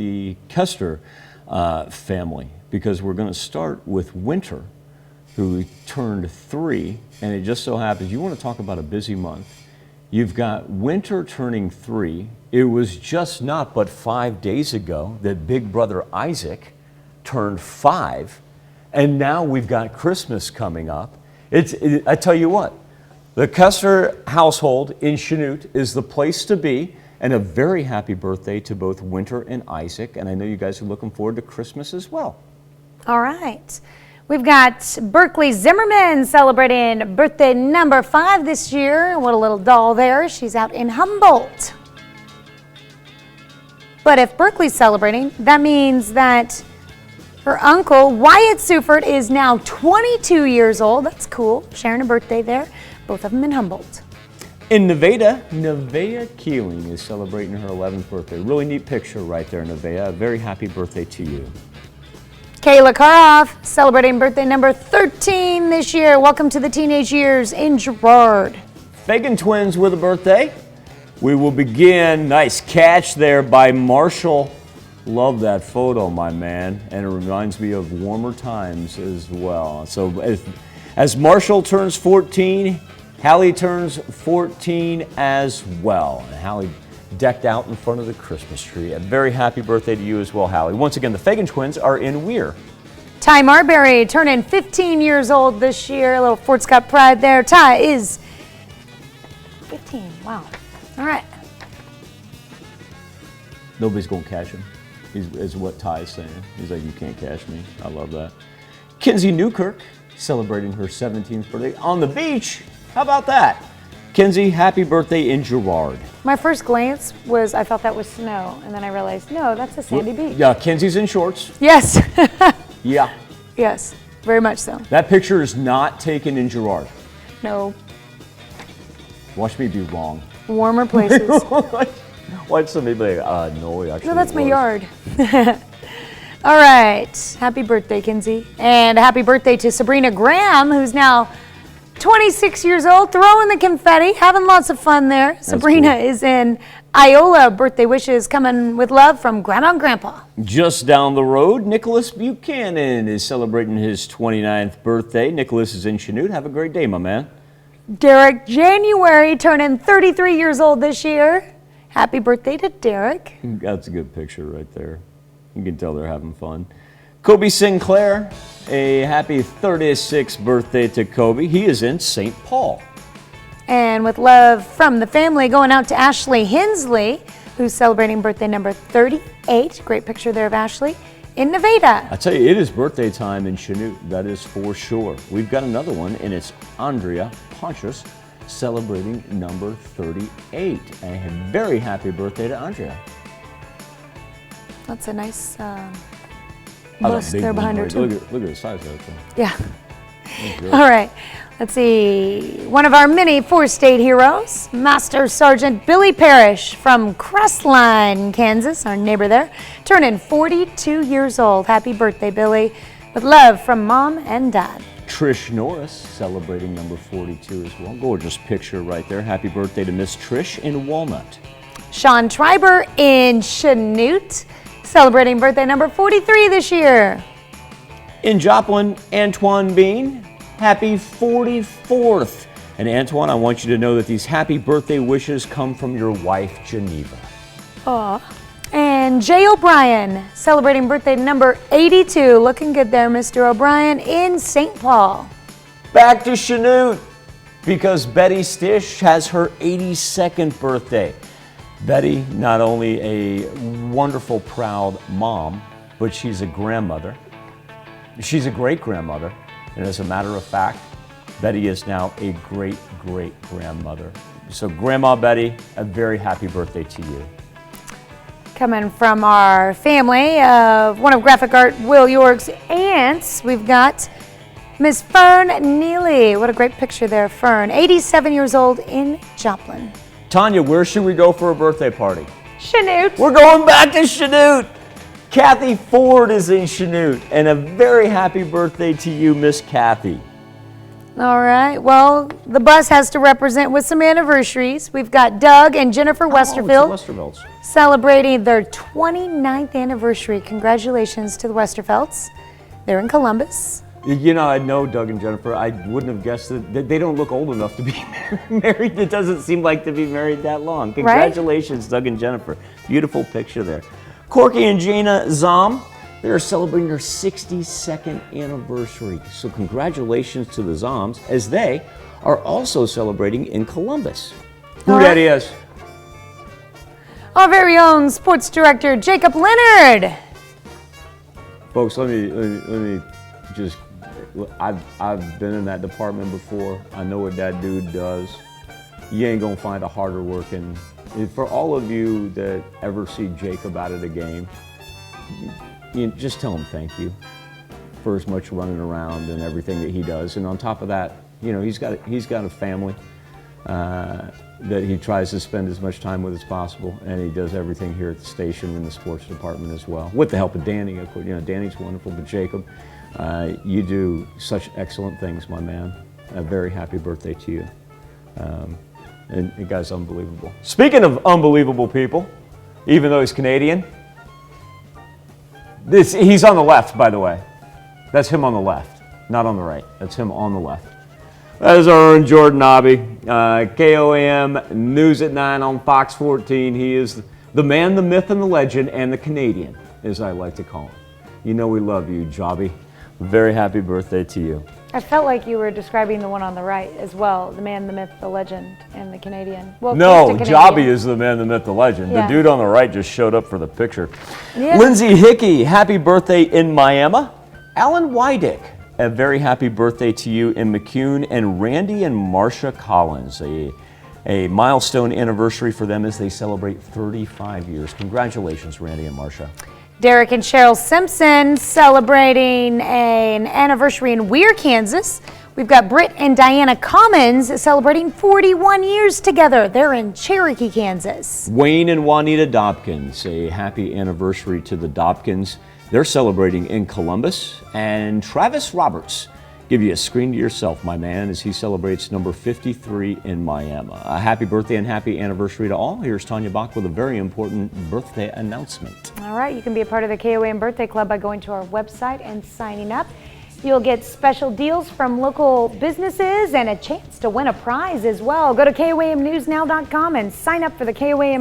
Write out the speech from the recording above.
the Kester family, because we're going to start with Winter, who turned 3, and it just so happens, you want to talk about a busy month. You've got Winter turning 3. It was just not but 5 days ago that big brother Isaac turned 5, and now we've got Christmas coming up. I tell you what, the Kester household in Chanute is the place to be, and a very happy birthday to both Winter and Isaac, and I know you guys are looking forward to Christmas as well. All right. We've got Berkeley Zimmerman celebrating birthday number 5 this year. What a little doll there. She's out in Humboldt. But if Berkeley's celebrating, that means that her uncle, WYATT SEUFERT, is now 22 years old. That's cool. Sharing a birthday there. Both of them in Humboldt. In Nevada, NEVAEH Keeling is celebrating her 11th birthday. Really neat picture right there, NEVAEH. A very happy birthday to you. KAILA celebrating birthday number 13 this year. Welcome to the teenage years in Girard. Fagan twins with a birthday. We will begin, nice catch there by Marshall. Love that photo, my man. And it reminds me of warmer times as well. So as Marshall turns 14, Hallie turns 14 as well. And Hallie decked out in front of the Christmas tree. A very happy birthday to you as well, Hallie. Once again, the Fagan twins are in Weir. Ty Marbury turning 15 years old this year. A little Fort Scott pride there. Ty is 15. Wow. All right. Nobody's going to catch him, is what Ty is saying. He's like, you can't catch me. I love that. Kenzie NEWKIRK celebrating her 17th birthday on the beach. How about that? Kenzie, happy birthday in Girard. My first glance was, I thought that was snow, and then I realized, no, that's a sandy beach. Yeah, Kenzie's in shorts. Yes. Yeah. Yes, very much so. That picture is not taken in Girard. No. Watch me be wrong. Warmer places. Watch somebody be like, no, actually. No, that's my yard. All right. Happy birthday, Kenzie. And happy birthday to Sabrina Graham, who's now 26 years old, throwing the confetti, having lots of fun there. That's Sabrina cool. Is in Iola. Birthday wishes coming with love from Grandma and Grandpa. Just down the road, Nicholas Buchanan is celebrating his 29th birthday. Nicholas is in Chanute. Have a great day, my man. Derrick January turning 33 years old this year. Happy birthday to Derrick. That's a good picture right there. You can tell they're having fun. COBY Sinclair, a happy 36th birthday to COBY. He is in St. Paul. And with love from the family going out to Ashley Hensley, who's celebrating birthday number 38. Great picture there of Ashley in Nevada. I tell you, it is birthday time in Chanute. That is for sure. We've got another one, and it's Andrea Pontius celebrating number 38. And a very happy birthday to Andrea. That's a nice bust there behind her, too. Look at the size of that thing. Yeah. All right. Let's see. One of our many four-state heroes, Master Sergeant Billy Parrish from Crestline, Kansas, our neighbor there, turning 42 years old. Happy birthday, Billy. With love from Mom and Dad. Trish Norris celebrating number 42 as well. Gorgeous picture right there. Happy birthday to Miss Trish in Walnut. Sean TRISH in Chanute, celebrating birthday number 43 this year. In Joplin, Antoine Bean, happy 44th. And Antoine, I want you to know that these happy birthday wishes come from your wife, Geneva. Aw. And Jay O'Brien, celebrating birthday number 82. Looking good there, Mr. O'Brien, in St. Paul. Back to Chanute, because Betty Stish has her 82nd birthday. Betty, not only a wonderful, proud mom, but she's a grandmother. She's a great-grandmother, and as a matter of fact, Betty is now a great-great-grandmother. So Grandma Betty, a very happy birthday to you. Coming from our family of one of graphic art Will York's aunts, we've got Miss Fern Neely. What a great picture there, Fern. 87 years old in Joplin. Tanya, where should we go for a birthday party? Chanute. We're going back to Chanute. Kathy Ford is in Chanute, and a very happy birthday to you, Miss Kathy. All right. Well, the bus has to represent with some anniversaries. We've got Doug and Jennifer Westervelt Westervelts. celebrating their 29th anniversary. Congratulations to the Westervelts. They're in Columbus. You know, I know Doug and Jennifer. I wouldn't have guessed that they don't look old enough to be married. It doesn't seem like to be married that long. Congratulations, Doug and Jennifer. Beautiful picture there. Corky and JEANNA Zom, they're celebrating their 62nd anniversary. So congratulations to the Zoms as they are also celebrating in Columbus. Who that is? Our very own sports director, Jacob Leonard. Folks, let me just, I've been in that department before. I know what that dude does. You ain't gonna find a harder working. For all of you that ever see Jacob out at a game, you just tell him thank you for as much running around and everything that he does. And on top of that, you know, he's got a family that he tries to spend as much time with as possible, and he does everything here at the station in the sports department as well, with the help of Danny. Of course, you know, Danny's wonderful, but Jacob, you do such excellent things, my man. A very happy birthday to you. And the guy's unbelievable. Speaking of unbelievable people, even though he's Canadian, he's on the left, by the way. That's him on the left, not on the right. That's him on the left. That is our own Jordan Nobby, KOAM News at 9 on Fox 14. He is the man, the myth, and the legend, and the Canadian, as I like to call him. You know we love you, Jobby. Very happy birthday to you. I felt like you were describing the one on the right as well, the man, the myth, the legend, and the Canadian. Well, no, Jobby is the man, the myth, the legend. Yeah. The dude on the right just showed up for the picture. Yeah. Lindsay Hickey, happy birthday in Miami. Alan Wydick, a very happy birthday to you in McCune. And Randy and Marcia Collins, a milestone anniversary for them as they celebrate 35 years. Congratulations, Randy and Marcia. Derrick and Cheryl Simpson celebrating an anniversary in Weir, Kansas. We've got Britt and Diana Commons celebrating 41 years together. They're in Cherokee, Kansas. Wayne and Juanita Dobkins, a happy anniversary to the Dobkins. They're celebrating in Columbus. And Travis Roberts, give you a screen to yourself, my man, as he celebrates number 53 in Miami. A happy birthday and happy anniversary to all. Here's Tanya Bach with a very important birthday announcement. All right, you can be a part of the KOAM Birthday Club by going to our website and signing up. You'll get special deals from local businesses and a chance to win a prize as well. Go to KOAMnewsnow.com and sign up for the KOAM